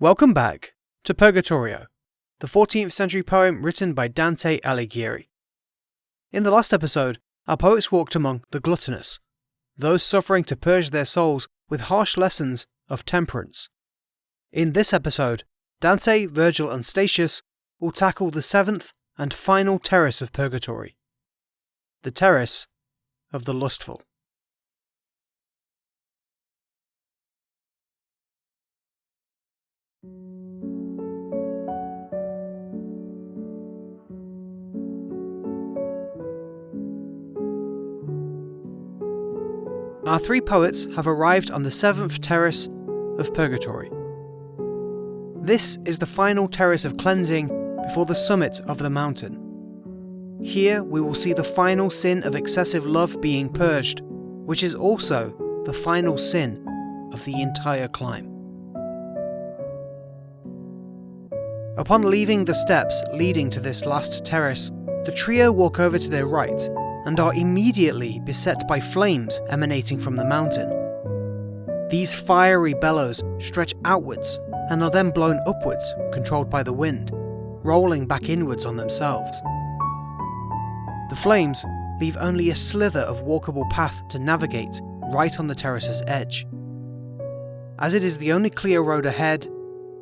Welcome back to Purgatorio, the 14th century poem written by Dante Alighieri. In the last episode, our poets walked among the gluttonous, those suffering to purge their souls with harsh lessons of temperance. In this episode, Dante, Virgil and Statius will tackle the seventh and final terrace of Purgatory, the terrace of the Lustful. Our three poets have arrived on the seventh terrace of Purgatory. This is the final terrace of cleansing before the summit of the mountain. Here we will see the final sin of excessive love being purged, which is also the final sin of the entire climb. Upon leaving the steps leading to this last terrace, the trio walk over to their right and are immediately beset by flames emanating from the mountain. These fiery bellows stretch outwards and are then blown upwards, controlled by the wind, rolling back inwards on themselves. The flames leave only a slither of walkable path to navigate right on the terrace's edge. As it is the only clear road ahead,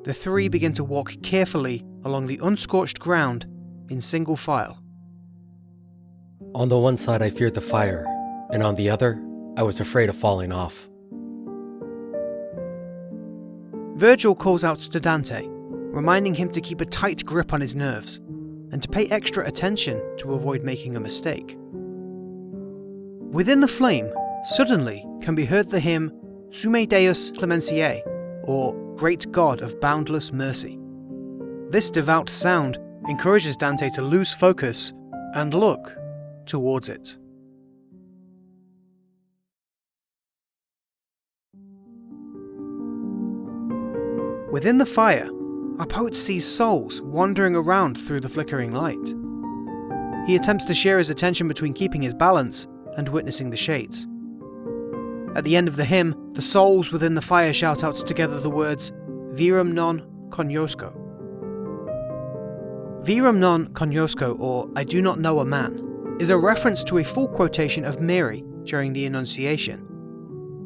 the three begin to walk carefully along the unscorched ground in single file. On the one side I feared the fire, and on the other I was afraid of falling off. Virgil calls out to Dante, reminding him to keep a tight grip on his nerves, and to pay extra attention to avoid making a mistake. Within the flame, suddenly can be heard the hymn Summe Deus Clementiae, or Great God of Boundless Mercy. This devout sound encourages Dante to lose focus and look towards it. Within the fire, our poet sees souls wandering around through the flickering light. He attempts to share his attention between keeping his balance and witnessing the shades. At the end of the hymn, the souls within the fire shout out together the words, Virum non cognosco. Virum non cognosco, or I do not know a man, is a reference to a full quotation of Mary during the Annunciation.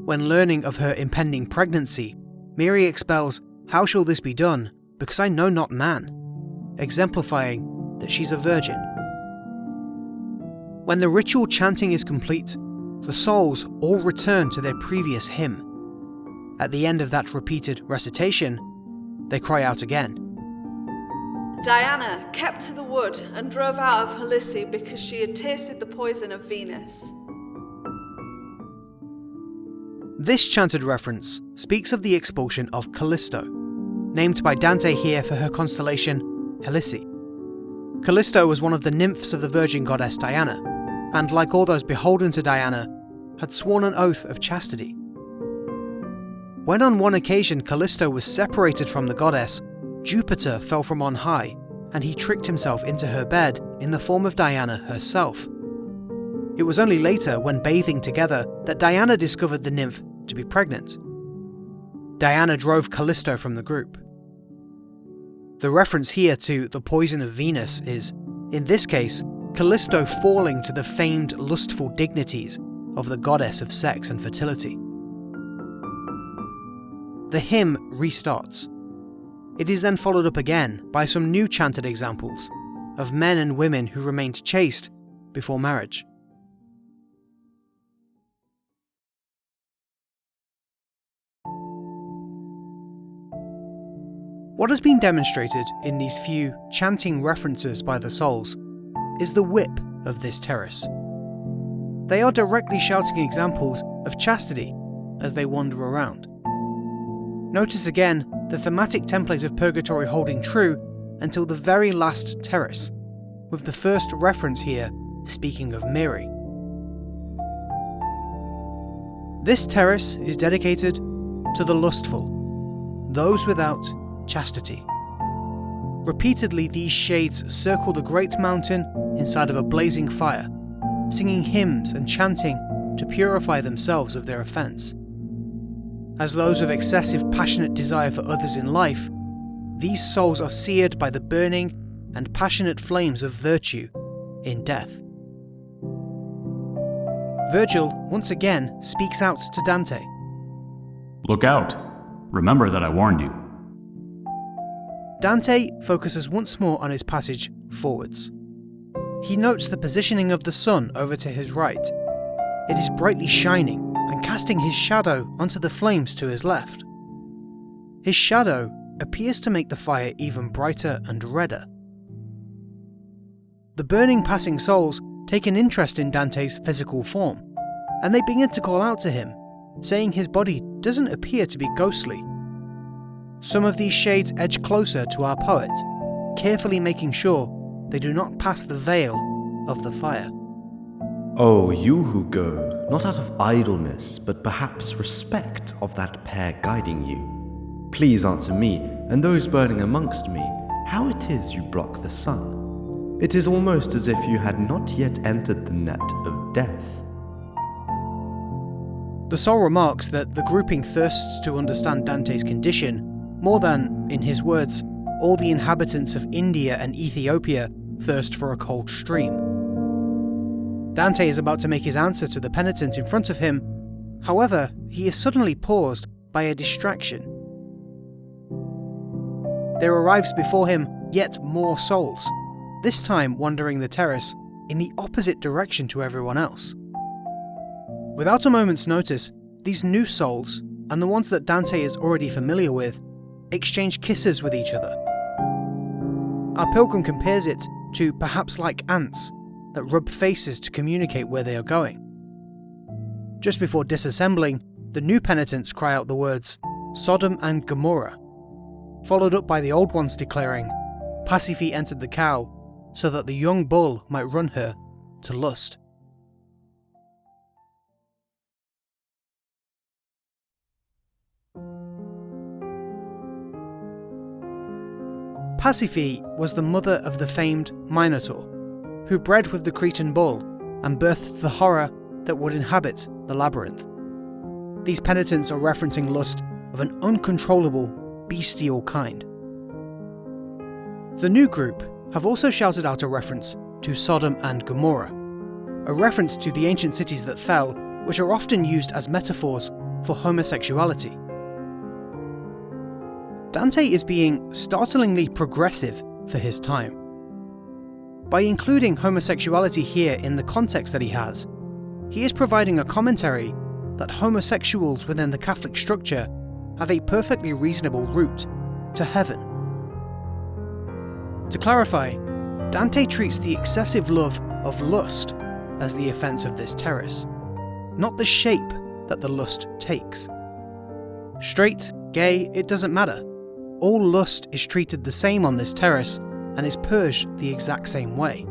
When learning of her impending pregnancy, Mary expels, How shall this be done, because I know not man, exemplifying that she's a virgin. When the ritual chanting is complete, the souls all return to their previous hymn. At the end of that repeated recitation, they cry out again. Diana kept to the wood and drove out of Pillpe because she had tasted the poison of Venus. This chanted reference speaks of the expulsion of Callisto, named by Dante here for her constellation Pillpe. Callisto was one of the nymphs of the virgin goddess Diana, and like all those beholden to Diana, had sworn an oath of chastity. When on one occasion Callisto was separated from the goddess, Jupiter fell from on high, and he tricked himself into her bed in the form of Diana herself. It was only later, when bathing together, that Diana discovered the nymph to be pregnant. Diana drove Callisto from the group. The reference here to the poison of Venus is, in this case, Callisto falling to the famed lustful dignities of the goddess of sex and fertility. The hymn restarts. It is then followed up again by some new chanted examples of men and women who remained chaste before marriage. What has been demonstrated in these few chanting references by the souls is the whip of this terrace. They are directly shouting examples of chastity as they wander around. Notice again the thematic template of Purgatory holding true until the very last terrace, with the first reference here speaking of Mary. This terrace is dedicated to the lustful, those without chastity. Repeatedly these shades circle the great mountain inside of a blazing fire, singing hymns and chanting to purify themselves of their offence. As those with excessive passionate desire for others in life these souls are seared by the burning and passionate flames of virtue in death. Virgil once again speaks out to Dante. Look out. Remember that I warned you. Dante focuses once more on his passage forwards. He notes the positioning of the sun over to his right. It is brightly shining and casting his shadow onto the flames to his left. His shadow appears to make the fire even brighter and redder. The burning passing souls take an interest in Dante's physical form, and they begin to call out to him, saying his body doesn't appear to be ghostly. Some of these shades edge closer to our poet, carefully making sure they do not pass the veil of the fire. Oh, you who go, not out of idleness, but perhaps respect of that pair guiding you, please answer me, and those burning amongst me, how it is you block the sun. It is almost as if you had not yet entered the net of death. The soul remarks that the grouping thirsts to understand Dante's condition more than, in his words, all the inhabitants of India and Ethiopia thirst for a cold stream. Dante is about to make his answer to the penitent in front of him. However, he is suddenly paused by a distraction. There arrives before him yet more souls, this time wandering the terrace in the opposite direction to everyone else. Without a moment's notice, these new souls, and the ones that Dante is already familiar with, exchange kisses with each other. Our pilgrim compares it to perhaps like ants that rub faces to communicate where they are going. Just before disassembling, the new penitents cry out the words, Sodom and Gomorrah, followed up by the old ones declaring, Pasiphae entered the cow, so that the young bull might run her to lust. Pasiphae was the mother of the famed Minotaur, who bred with the Cretan bull and birthed the horror that would inhabit the labyrinth. These penitents are referencing lust of an uncontrollable, bestial kind. The new group have also shouted out a reference to Sodom and Gomorrah, a reference to the ancient cities that fell, which are often used as metaphors for homosexuality. Dante is being startlingly progressive for his time. By including homosexuality here in the context that he has, he is providing a commentary that homosexuals within the Catholic structure have a perfectly reasonable route to heaven. To clarify, Dante treats the excessive love of lust as the offence of this terrace, not the shape that the lust takes. Straight, gay, it doesn't matter. All lust is treated the same on this terrace and is purged the exact same way.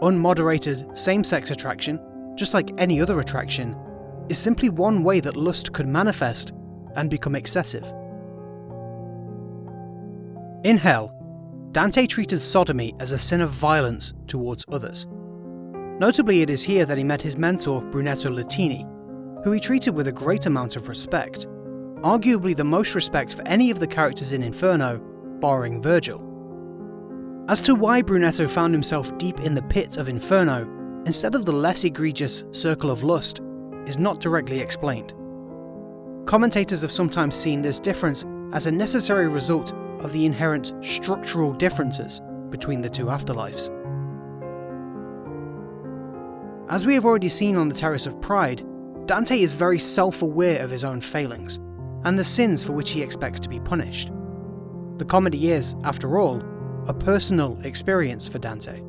Unmoderated same-sex attraction, just like any other attraction, is simply one way that lust could manifest and become excessive. In hell, Dante treated sodomy as a sin of violence towards others. Notably, it is here that he met his mentor Brunetto Latini, who he treated with a great amount of respect, arguably the most respect for any of the characters in Inferno, barring Virgil. As to why Brunetto found himself deep in the pit of Inferno, instead of the less egregious circle of lust, is not directly explained. Commentators have sometimes seen this difference as a necessary result of the inherent structural differences between the two afterlives. As we have already seen on the Terrace of Pride, Dante is very self-aware of his own failings, and the sins for which he expects to be punished. The comedy is, after all, a personal experience for Dante.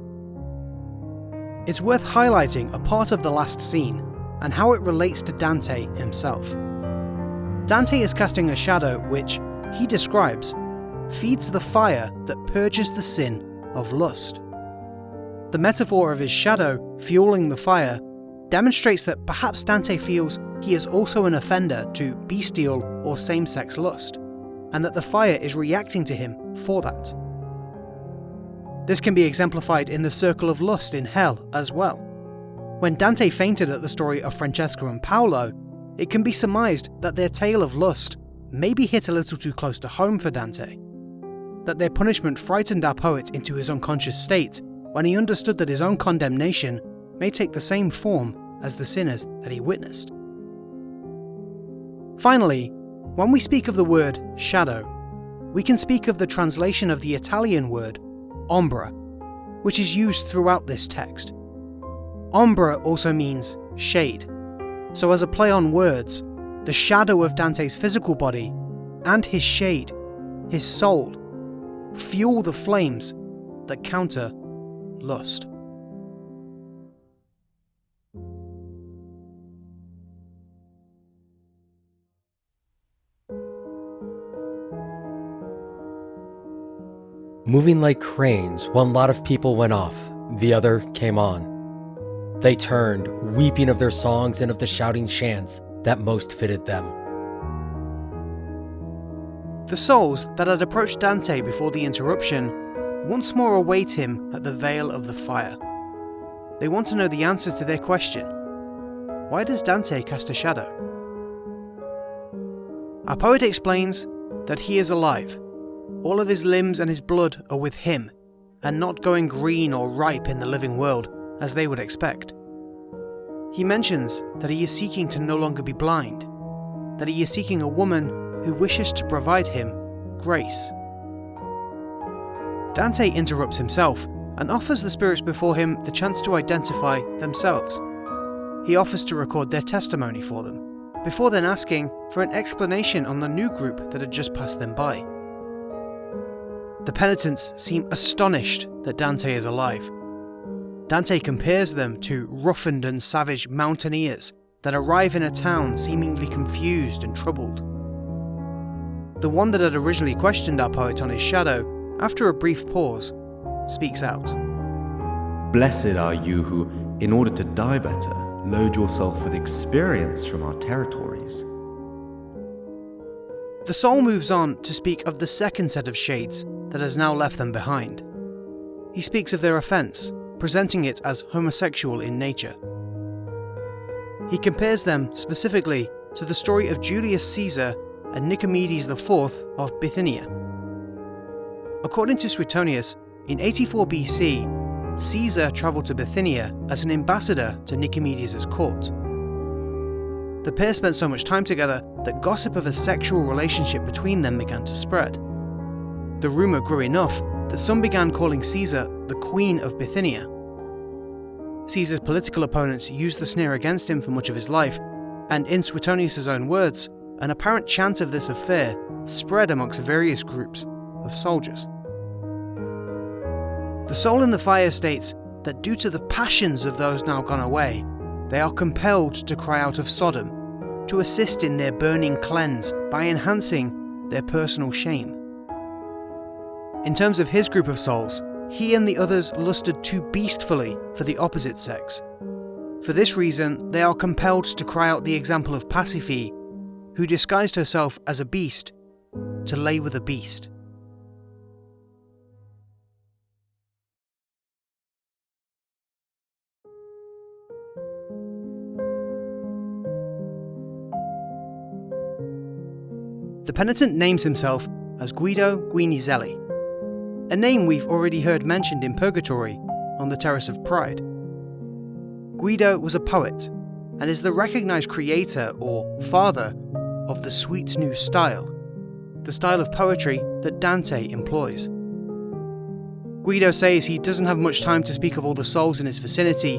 It's worth highlighting a part of the last scene and how it relates to Dante himself. Dante is casting a shadow which, he describes, feeds the fire that purges the sin of lust. The metaphor of his shadow fueling the fire demonstrates that perhaps Dante feels he is also an offender to bestial or same-sex lust, and that the fire is reacting to him for that. This can be exemplified in the circle of lust in hell as well. When Dante fainted at the story of Francesca and Paolo, it can be surmised that their tale of lust maybe hit a little too close to home for Dante. that their punishment frightened our poet into his unconscious state when he understood that his own condemnation may take the same form as the sinners that he witnessed. Finally, when we speak of the word shadow, we can speak of the translation of the Italian word ombra, which is used throughout this text. Ombra also means shade, so as a play on words, the shadow of Dante's physical body and his shade, his soul, fuel the flames that counter lust. Moving like cranes, one lot of people went off, the other came on. They turned, weeping of their songs and of the shouting chants that most fitted them. The souls that had approached Dante before the interruption once more await him at the Vale of the Fire. They want to know the answer to their question: why does Dante cast a shadow? Our poet explains that he is alive. All of his limbs and his blood are with him, and not going green or ripe in the living world, as they would expect. He mentions that he is seeking to no longer be blind, that he is seeking a woman who wishes to provide him grace. Dante interrupts himself and offers the spirits before him the chance to identify themselves. He offers to record their testimony for them, before then asking for an explanation on the new group that had just passed them by. The penitents seem astonished that Dante is alive. Dante compares them to roughened and savage mountaineers that arrive in a town seemingly confused and troubled. The one that had originally questioned our poet on his shadow, after a brief pause, speaks out. Blessed are you who, in order to die better, load yourself with experience from our territories. The soul moves on to speak of the second set of shades that has now left them behind. He speaks of their offence, presenting it as homosexual in nature. He compares them specifically to the story of Julius Caesar and Nicomedes IV of Bithynia. According to Suetonius, in 84 BC, Caesar travelled to Bithynia as an ambassador to Nicomedes' court. The pair spent so much time together that gossip of a sexual relationship between them began to spread. The rumour grew enough that some began calling Caesar the Queen of Bithynia. Caesar's political opponents used the sneer against him for much of his life, and in Suetonius' own words, an apparent chant of this affair spread amongst various groups of soldiers. The soul in the fire states that due to the passions of those now gone away, they are compelled to cry out of Sodom, to assist in their burning cleanse by enhancing their personal shame. In terms of his group of souls, he and the others lusted too beastfully for the opposite sex. For this reason, they are compelled to cry out the example of Pasiphae, who disguised herself as a beast to lay with a beast. The penitent names himself as Guido Guinizelli, a name we've already heard mentioned in Purgatory on the Terrace of Pride. Guido was a poet and is the recognised creator or father of the sweet new style, the style of poetry that Dante employs. Guido says he doesn't have much time to speak of all the souls in his vicinity,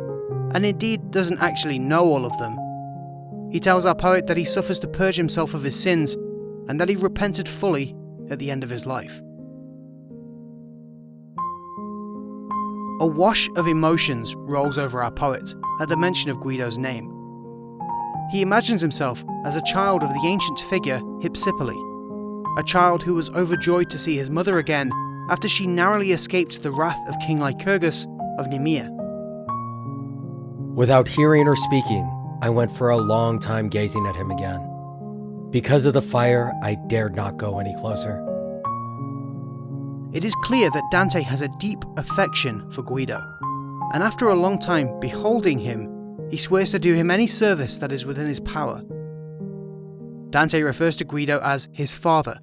and indeed doesn't actually know all of them. He tells our poet that he suffers to purge himself of his sins and that he repented fully at the end of his life. A wash of emotions rolls over our poet at the mention of Guido's name. He imagines himself as a child of the ancient figure Hypsipyle, a child who was overjoyed to see his mother again after she narrowly escaped the wrath of King Lycurgus of Nemea. Without hearing or speaking, I went for a long time gazing at him again. Because of the fire, I dared not go any closer. It is clear that Dante has a deep affection for Guido, and after a long time beholding him, he swears to do him any service that is within his power. Dante refers to Guido as his father,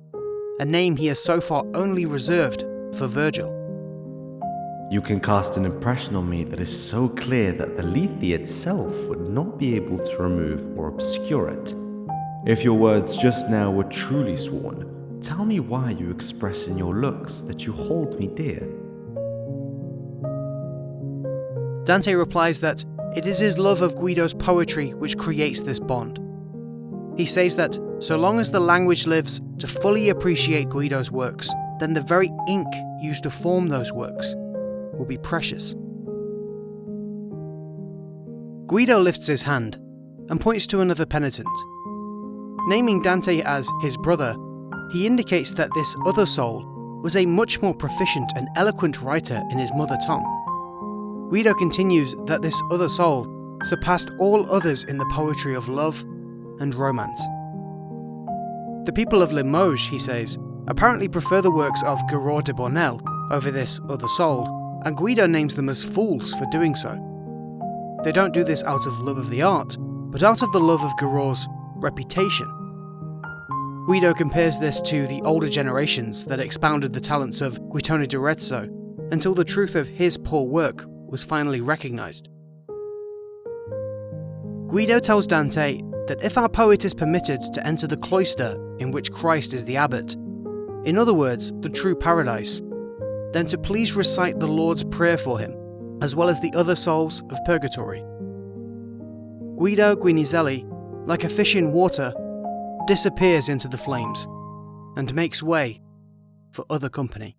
a name he has so far only reserved for Virgil. You can cast an impression on me that is so clear that the Lethe itself would not be able to remove or obscure it. If your words just now were truly sworn, tell me why you express in your looks that you hold me dear. Dante replies that it is his love of Guido's poetry which creates this bond. He says that so long as the language lives to fully appreciate Guido's works, then the very ink used to form those works will be precious. Guido lifts his hand and points to another penitent. Naming Dante as his brother, he indicates that this other soul was a much more proficient and eloquent writer in his mother tongue. Guido continues that this other soul surpassed all others in the poetry of love and romance. The people of Limoges, he says, apparently prefer the works of Guiraud de Bonnel over this other soul, and Guido names them as fools for doing so. They don't do this out of love of the art, but out of the love of Guiraud's reputation. Guido compares this to the older generations that expounded the talents of Guittone d'Arezzo until the truth of his poor work was finally recognised. Guido tells Dante that if our poet is permitted to enter the cloister in which Christ is the abbot, in other words, the true paradise, then to please recite the Lord's Prayer for him, as well as the other souls of Purgatory. Guido Guinizelli, like a fish in water, disappears into the flames and makes way for other company.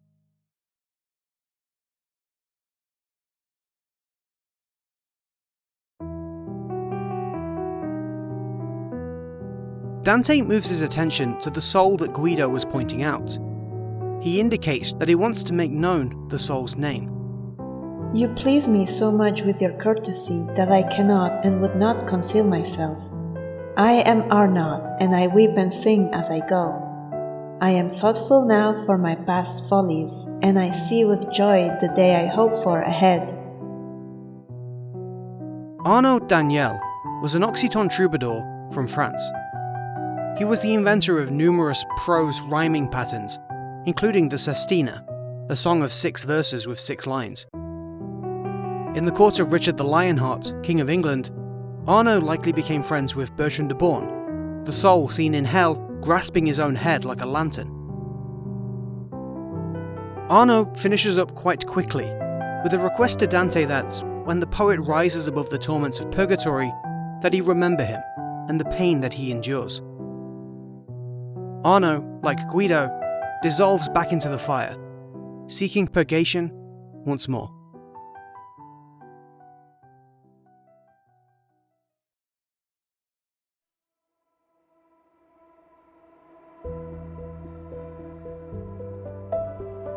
Dante moves his attention to the soul that Guido was pointing out. He indicates that he wants to make known the soul's name. You please me so much with your courtesy that I cannot and would not conceal myself. I am Arnaut, and I weep and sing as I go. I am thoughtful now for my past follies, and I see with joy the day I hope for ahead. Arnaut Daniel was an Occitan troubadour from France. He was the inventor of numerous prose rhyming patterns, including the Sestina, a song of 6 verses with 6 lines. In the court of Richard the Lionheart, King of England, Arnaut likely became friends with Bertrand de Born, the soul seen in hell grasping his own head like a lantern. Arnaut finishes up quite quickly, with a request to Dante that, when the poet rises above the torments of purgatory, that he remember him and the pain that he endures. Arnaut, like Guido, dissolves back into the fire, seeking purgation once more.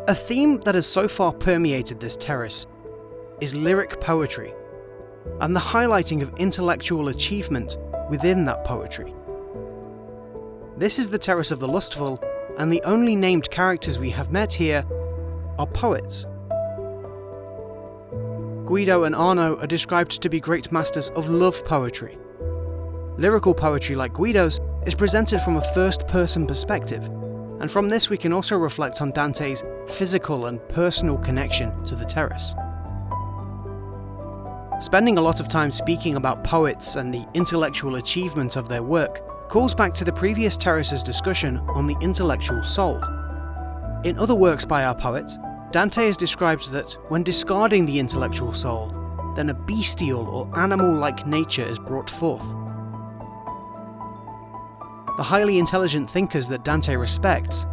A theme that has so far permeated this terrace is lyric poetry, and the highlighting of intellectual achievement within that poetry. This is the terrace of the Lustful, and the only named characters we have met here are poets. Guido and Arnaut are described to be great masters of love poetry. Lyrical poetry, like Guido's, is presented from a first-person perspective, and from this we can also reflect on Dante's physical and personal connection to the terrace. Spending a lot of time speaking about poets and the intellectual achievement of their work calls back to the previous terrace's discussion on the intellectual soul. In other works by our poet, Dante has described that when discarding the intellectual soul, then a bestial or animal-like nature is brought forth. The highly intelligent thinkers that Dante respects,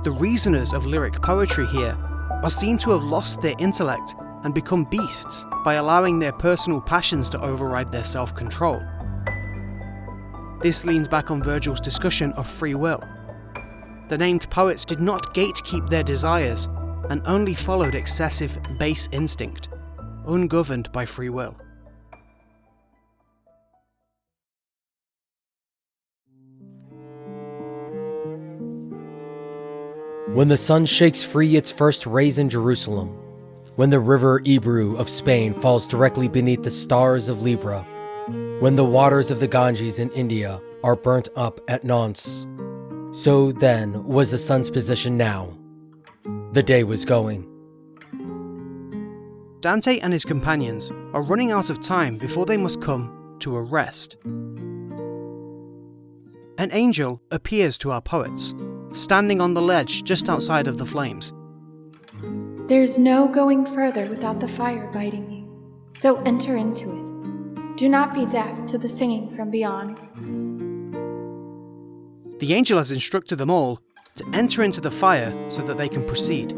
the reasoners of lyric poetry here, are seen to have lost their intellect and become beasts by allowing their personal passions to override their self-control. This leans back on Virgil's discussion of free will. The named poets did not gatekeep their desires and only followed excessive base instinct, ungoverned by free will. When the sun shakes free its first rays in Jerusalem, when the river Ebru of Spain falls directly beneath the stars of Libra, when the waters of the Ganges in India are burnt up at Nantes, So then was the sun's position now. The day was going. Dante and his companions are running out of time before they must come to a rest. An angel appears to our poets, standing on the ledge just outside of the flames. There's no going further without the fire biting you, so enter into it. Do not be deaf to the singing from beyond. The angel has instructed them all to enter into the fire so that they can proceed.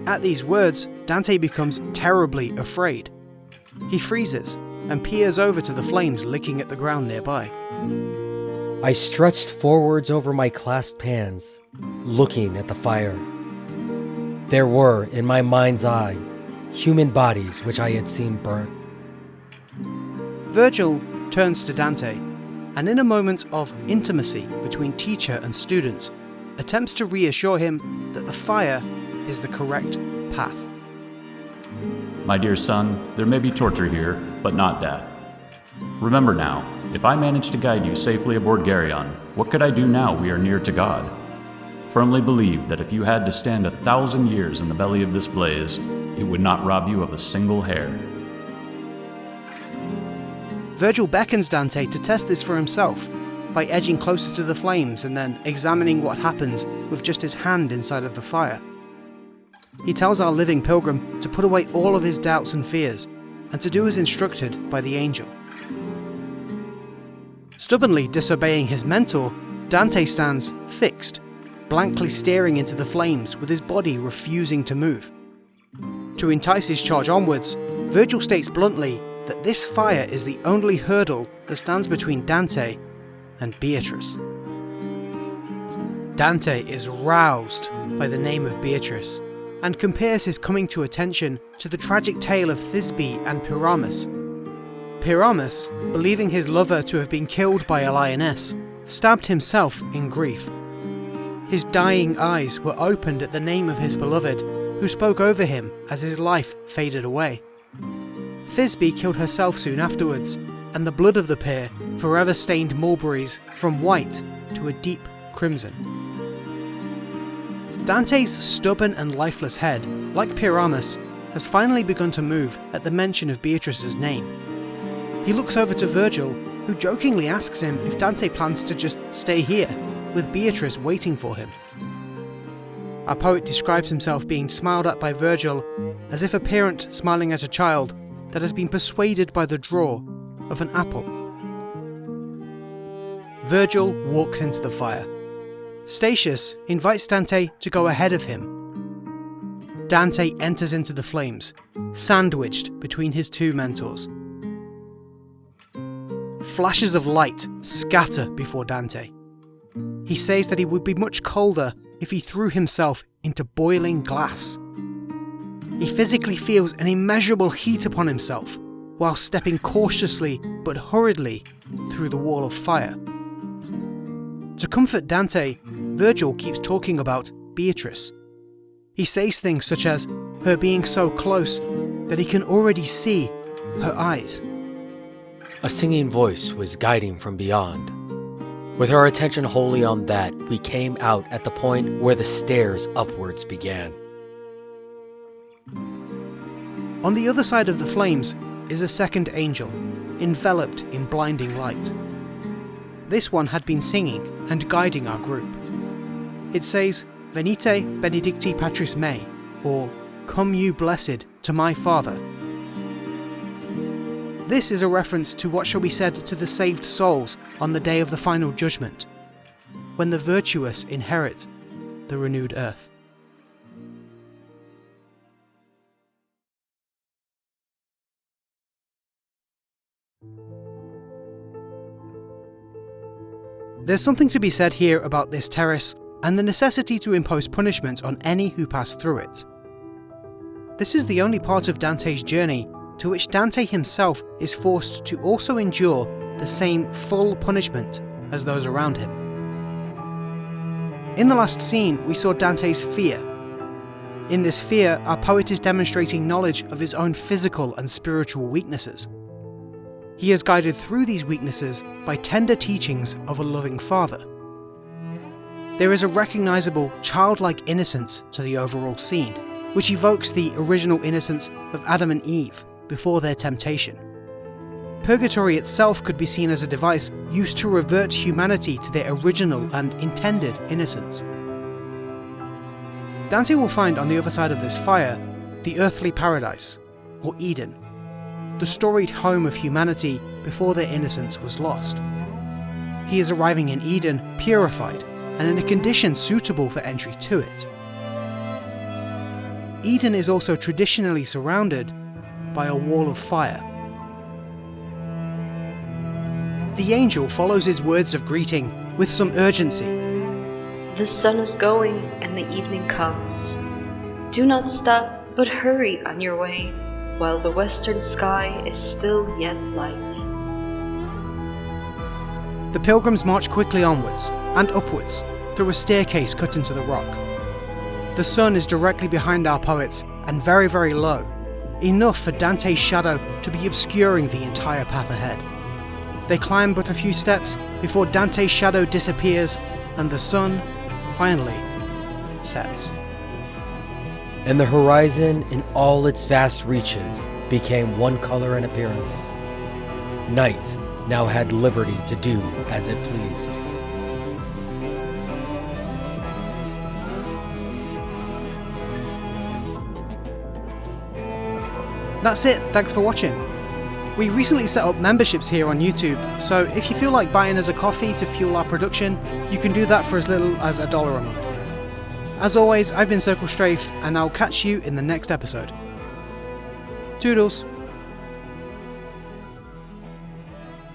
At these words, Dante becomes terribly afraid. He freezes and peers over to the flames licking at the ground nearby. I stretched forwards over my clasped hands, looking at the fire. There were, in my mind's eye, human bodies which I had seen burnt. Virgil turns to Dante, and in a moment of intimacy between teacher and student, attempts to reassure him that the fire is the correct path. My dear son, there may be torture here, but not death. Remember now, if I manage to guide you safely aboard Geryon, what could I do now we are near to God? Firmly believe that if you had to stand 1,000 years in the belly of this blaze, it would not rob you of a single hair. Virgil beckons Dante to test this for himself by edging closer to the flames and then examining what happens with just his hand inside of the fire. He tells our living pilgrim to put away all of his doubts and fears and to do as instructed by the angel. Stubbornly disobeying his mentor, Dante stands fixed, blankly staring into the flames with his body refusing to move. To entice his charge onwards, Virgil states bluntly that this fire is the only hurdle that stands between Dante and Beatrice. Dante is roused by the name of Beatrice and compares his coming to attention to the tragic tale of Thisbe and Pyramus. Pyramus, believing his lover to have been killed by a lioness, stabbed himself in grief. His dying eyes were opened at the name of his beloved, who spoke over him as his life faded away. Thisbe killed herself soon afterwards, and the blood of the pair forever stained mulberries from white to a deep crimson. Dante's stubborn and lifeless head, like Pyramus, has finally begun to move at the mention of Beatrice's name. He looks over to Virgil, who jokingly asks him if Dante plans to just stay here, with Beatrice waiting for him. Our poet describes himself being smiled at by Virgil as if a parent smiling at a child that has been persuaded by the draw of an apple. Virgil walks into the fire. Statius invites Dante to go ahead of him. Dante enters into the flames, sandwiched between his two mentors. Flashes of light scatter before Dante. He says that he would be much colder if he threw himself into boiling glass. He physically feels an immeasurable heat upon himself while stepping cautiously but hurriedly through the wall of fire. To comfort Dante, Virgil keeps talking about Beatrice. He says things such as her being so close that he can already see her eyes. A singing voice was guiding from beyond. With our attention wholly on that, we came out at the point where the stairs upwards began. On the other side of the flames is a second angel, enveloped in blinding light. This one had been singing and guiding our group. It says, "Venite benedicti patris mei," or "Come you blessed to my Father." This is a reference to what shall be said to the saved souls on the day of the final judgment, when the virtuous inherit the renewed earth. There's something to be said here about this terrace and the necessity to impose punishment on any who pass through it. This is the only part of Dante's journey to which Dante himself is forced to also endure the same full punishment as those around him. In the last scene, we saw Dante's fear. In this fear, our poet is demonstrating knowledge of his own physical and spiritual weaknesses. He is guided through these weaknesses by tender teachings of a loving father, there is a recognisable, childlike innocence to the overall scene, which evokes the original innocence of Adam and Eve before their temptation. Purgatory itself could be seen as a device used to revert humanity to their original and intended innocence. Dante will find on the other side of this fire the earthly paradise, or Eden, the storied home of humanity before their innocence was lost. He is arriving in Eden purified and in a condition suitable for entry to it. Eden is also traditionally surrounded by a wall of fire. The angel follows his words of greeting with some urgency. The sun is going and the evening comes. Do not stop, but hurry on your way, while the western sky is still yet light. The pilgrims march quickly onwards and upwards through a staircase cut into the rock. The sun is directly behind our poets and very, very low, enough for Dante's shadow to be obscuring the entire path ahead. They climb but a few steps before Dante's shadow disappears and the sun, finally, sets. And the horizon in all its vast reaches became one color in appearance. Night now had liberty to do as it pleased. That's it, thanks for watching. We recently set up memberships here on YouTube, so if you feel like buying us a coffee to fuel our production, you can do that for as little as $1 a month. As always, I've been Circle Strafe, and I'll catch you in the next episode. Toodles!